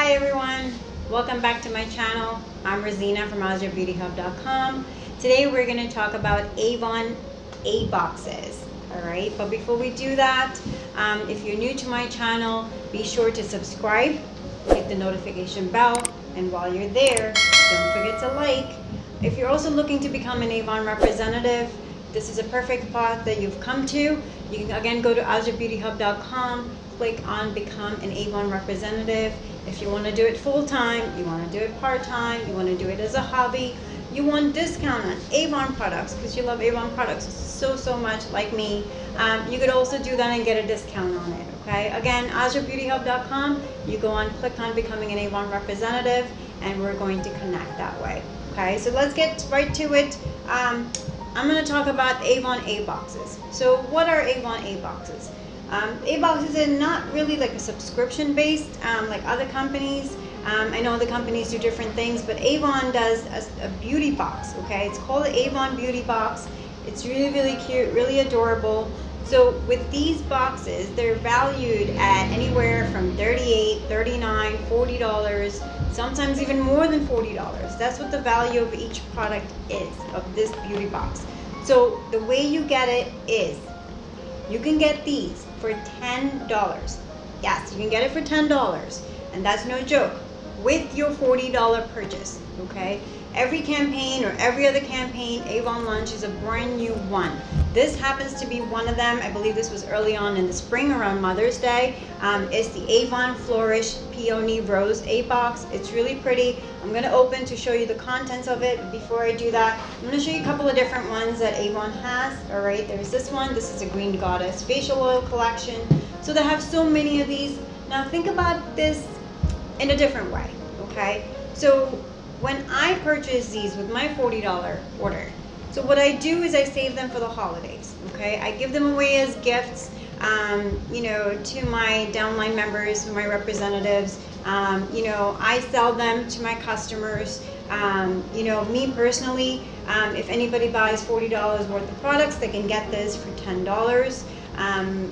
Hi everyone, welcome back to my channel. I'm Rosina from AzraBeautyHub.com. Today we're going to talk about Avon A boxes. Alright, but before we do that, if you're new to my channel, be sure to subscribe, hit the notification bell, and while you're there, don't forget to like. If you're also looking to become an Avon representative, this is a perfect spot that you've come to. You can again go to AzraBeautyHub.com, click on Become an Avon Representative. If you want to do it full-time, you want to do it part-time, you want to do it as a hobby, you want discount on Avon products because you love Avon products so much like me, you could also do that and get a discount on it. Okay, again, AzraBeautyHub.com, you go on, click on Becoming an Avon Representative, and we're going to connect that way. Okay, so let's get right to it. I'm going to talk about Avon A boxes. So what are Avon A boxes? A boxes are not really like a subscription based like other companies. I know other companies do different things, but Avon does a beauty box. Okay, it's called the Avon Beauty Box. It's really cute, really adorable. So with these boxes, they're valued at anywhere from $38, $39, $40, sometimes even more than $40. That's what the value of each product is, of this beauty box. So the way you get it is, you can get these for $10. Yes, you can get it for $10, and that's no joke, with your $40 purchase, okay? Every campaign or every other campaign, Avon Lunch is a brand new one. This happens to be one of them. I believe this was early on in the spring around Mother's Day. It's the Avon Flourish Peony Rose A box. It's really pretty. I'm going to open to show you the contents of it. Before I do that, I'm going to show you a couple of different ones that Avon has. All right, there's this one. This is a Green Goddess facial oil collection. So they have so many of these. Now think about this in a different way, okay? So when I purchase these with my $40 order, so what I do is I save them for the holidays, okay? I give them away as gifts, you know, to my downline members, my representatives. You know, I sell them to my customers. You know, me personally, if anybody buys $40 worth of products, they can get this for $10.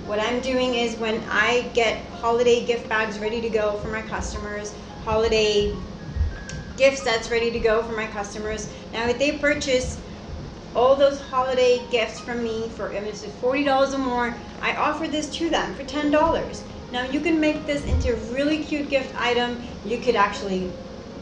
What I'm doing is when I get holiday gift bags ready to go for my customers, holiday gift sets ready to go for my customers. Now, if they purchase all those holiday gifts from me for $40 or more, I offer this to them for $10. Now, you can make this into a really cute gift item. You could actually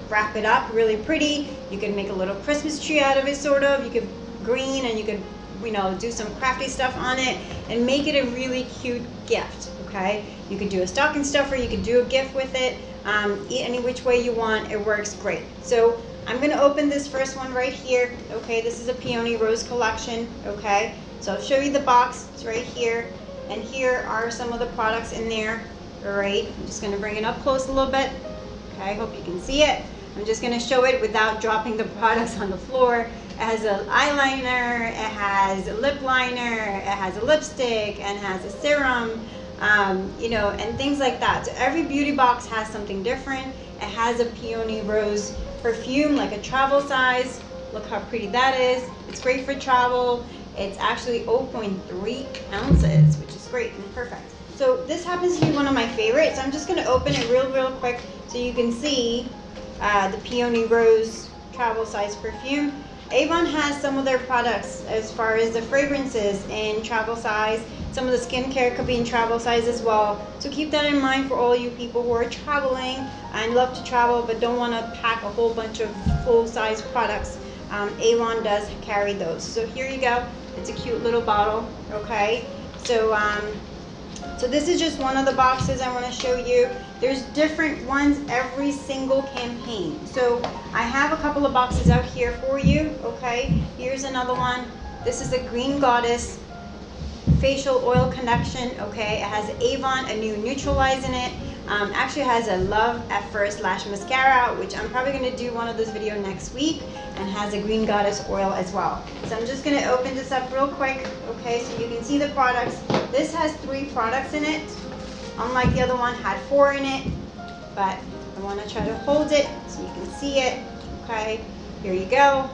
wrap it up really pretty. You can make a little Christmas tree out of it, sort of. You could green, and you could, you know, do some crafty stuff on it and make it a really cute gift, okay? You could do a stocking stuffer, you could do a gift with it, any which way you want, it works great. So I'm going to open this first one right here, okay? This is a Peony Rose collection, okay? So I'll show you the box, it's right here, and here are some of the products in there, all right? I'm just going to bring it up close a little bit, okay? I hope you can see it. I'm just going to show it without dropping the products on the floor. It has an eyeliner, it has a lip liner, it has a lipstick, and it has a serum, you know, and things like that. So every beauty box has something different. It has a Peony Rose perfume, like a travel size. Look how pretty that is. It's great for travel. It's actually 0.3 ounces, which is great and perfect. So this happens to be one of my favorites. I'm just going to open it real quick so you can see the Peony Rose travel size perfume. Avon has some of their products as far as the fragrances in travel size. Some of the skincare could be in travel size as well. So keep that in mind for all you people who are traveling and love to travel but don't want to pack a whole bunch of full-size products. Avon does carry those. So here you go. It's a cute little bottle, okay? So, so this is just one of the boxes I want to show you. There's different ones every single campaign. So I have a couple of boxes out here for you, okay? Here's another one. This is a Green Goddess facial oil connection, okay? It has Avon, a new neutralize in it. Actually has a Love at First Lash Mascara, which I'm probably going to do one of this video next week, and has a Green Goddess oil as well. So I'm just going to open this up real quick, okay, so you can see the products. This has 3 products in it, unlike the other one had 4 in it, but I want to try to hold it so you can see it, okay? Here you go.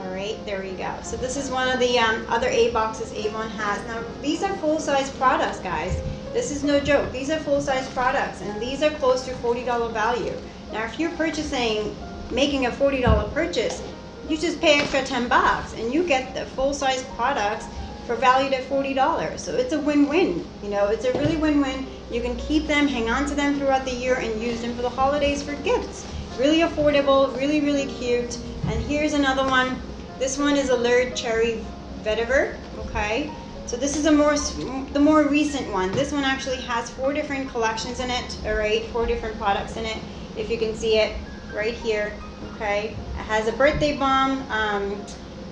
All right, there you go. So this is one of the other A boxes Avon has. Now, these are full-size products, guys. This is no joke. These are full-size products, and these are close to $40 value. Now, if you're making a $40 purchase, you just pay extra 10 bucks, and you get the full-size products for valued at $40. So it's a win-win. You know, it's a really win-win. You can keep them, hang on to them throughout the year, and use them for the holidays for gifts. Really affordable, really, really cute. And here's another one. This one is a Lured Cherry Vetiver, okay? So this is the more recent one. This one actually has 4 different collections in it, all right? 4 different products in it, if you can see it right here, okay? It has a birthday balm,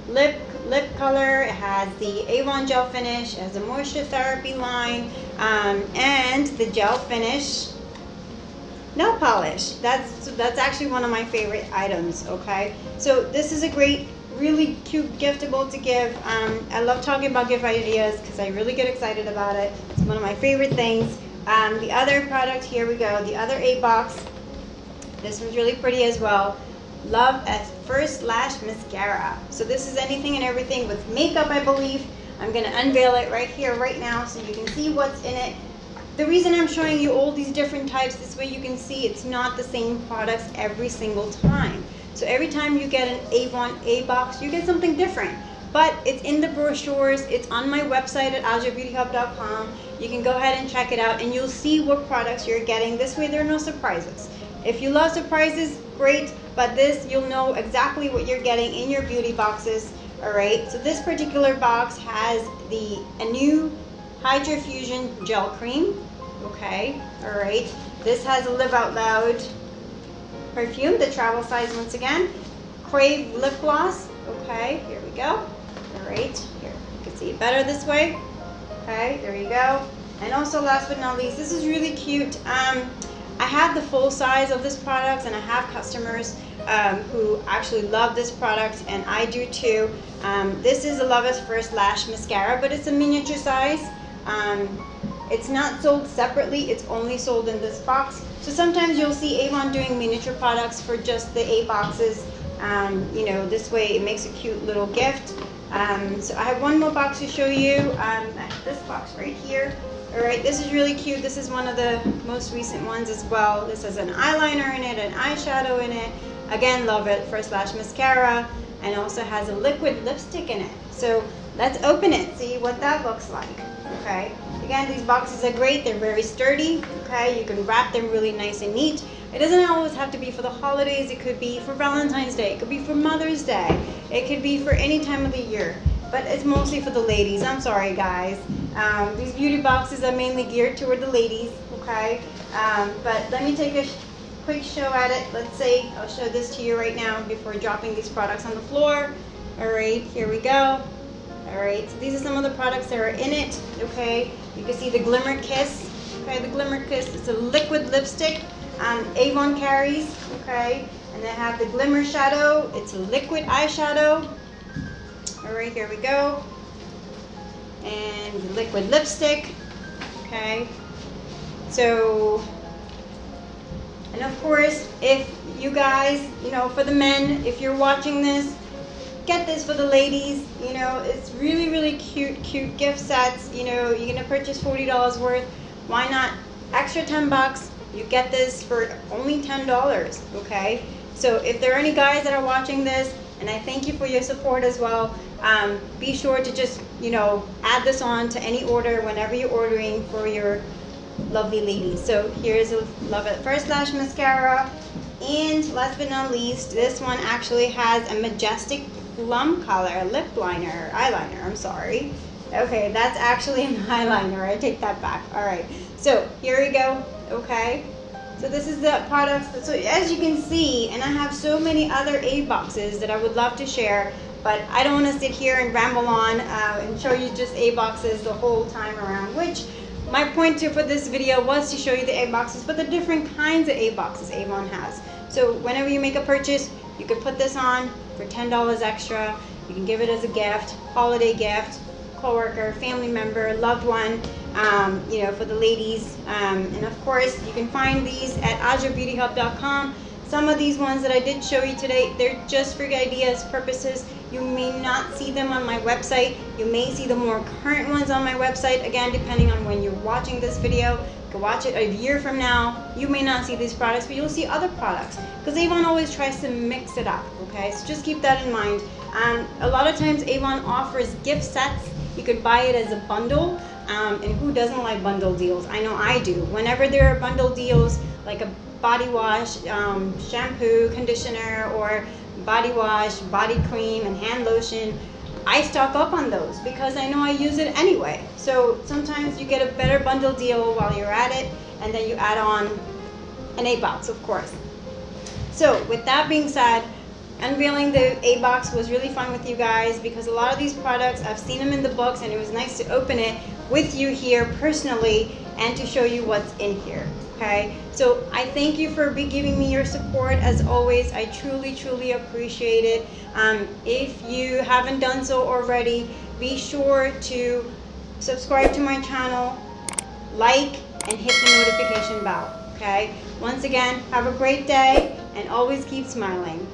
lip color, it has the Avon gel finish, it has a moisture therapy line, and the gel finish nail polish. That's actually one of my favorite items, okay? So this is a great, really cute giftable to give. I love talking about gift ideas because I really get excited about it. It's one of my favorite things. The other product, here we go, the other 8-box. This one's really pretty as well. Love at First Lash Mascara. So this is anything and everything with makeup, I believe. I'm going to unveil it right here, right now, so you can see what's in it. The reason I'm showing you all these different types, this way you can see it's not the same products every single time. So every time you get an Avon A-box, you get something different. But it's in the brochures, it's on my website at AzraBeautyHub.com. You can go ahead and check it out, and you'll see what products you're getting. This way there are no surprises. If you love surprises, great, but this, you'll know exactly what you're getting in your beauty boxes, all right? So this particular box has a new Hydra Fusion Gel Cream, okay, all right. This has a Live Out Loud perfume, the travel size once again. Crave lip gloss, okay, here we go, all right. Here, you can see it better this way, okay, there you go. And also, last but not least, this is really cute. I have the full size of this product, and I have customers who actually love this product, and I do too. This is a Love at First Lash Mascara, but it's a miniature size. It's not sold separately, it's only sold in this box. So sometimes you'll see Avon doing miniature products for just the 8 boxes. You know, this way it makes a cute little gift. So I have one more box to show you. This box right here. Alright, this is really cute. This is one of the most recent ones as well. This has an eyeliner in it, an eyeshadow in it. Again, Love It First Lash Mascara, and also has a liquid lipstick in it. So let's open it, see what that looks like. Okay, again, these boxes are great. They're very sturdy. Okay, you can wrap them really nice and neat. It doesn't always have to be for the holidays. It could be for Valentine's Day. It could be for Mother's Day. It could be for any time of the year. But it's mostly for the ladies. I'm sorry, guys. These beauty boxes are mainly geared toward the ladies. Okay, but let me take a quick show at it. Let's say I'll show this to you right now before dropping these products on the floor. All right, here we go. Alright, so these are some of the products that are in it, okay? You can see the Glimmer Kiss, okay? The Glimmer Kiss, it's a liquid lipstick Avon carries, okay? And they have the Glimmer Shadow, it's a liquid eyeshadow. Alright, here we go. And the liquid lipstick, okay? So, and of course, if you guys, you know, for the men, if you're watching this, get this for the ladies. You know, it's really, really cute gift sets. You know, you're gonna purchase $40 worth. Why not extra 10 bucks? You get this for only $10, okay? So if there are any guys that are watching this, and I thank you for your support as well, be sure to just, you know, add this on to any order whenever you're ordering for your lovely ladies. So here's a Love at First Lash Mascara. And last but not least, this one actually has a Majestic Plum color lip liner, eyeliner, I'm sorry. Okay, that's actually an eyeliner, I take that back. All right, so here we go, okay? So this is the products, so as you can see, and I have so many other 8 boxes that I would love to share, but I don't want to sit here and ramble on and show you just 8 boxes the whole time around, which my point for this video was to show you the 8 boxes, but the different kinds of 8 boxes Avon has. So whenever you make a purchase, you can put this on for $10 extra. You can give it as a gift, holiday gift, coworker, family member, loved one, you know, for the ladies. And of course, you can find these at AzraBeautyHub.com. Some of these ones that I did show you today, they're just for ideas purposes. You may not see them on my website. You may see the more current ones on my website. Again, depending on when you're watching this video. You can watch it a year from now. You may not see these products, but you'll see other products. Because Avon always tries to mix it up, okay? So just keep that in mind. A lot of times Avon offers gift sets. You could buy it as a bundle. And who doesn't like bundle deals? I know I do. Whenever there are bundle deals, like a body wash, shampoo, conditioner, or body wash, body cream, and hand lotion, I stock up on those because I know I use it anyway. So sometimes you get a better bundle deal while you're at it, and then you add on an A-box, of course. So with that being said, unveiling the A-box was really fun with you guys because a lot of these products, I've seen them in the books, and it was nice to open it with you here personally and to show you what's in here. Okay, so I thank you for giving me your support as always. I truly appreciate it. If you haven't done so already, be sure to subscribe to my channel, like, and hit the notification bell. Okay, once again, have a great day and always keep smiling.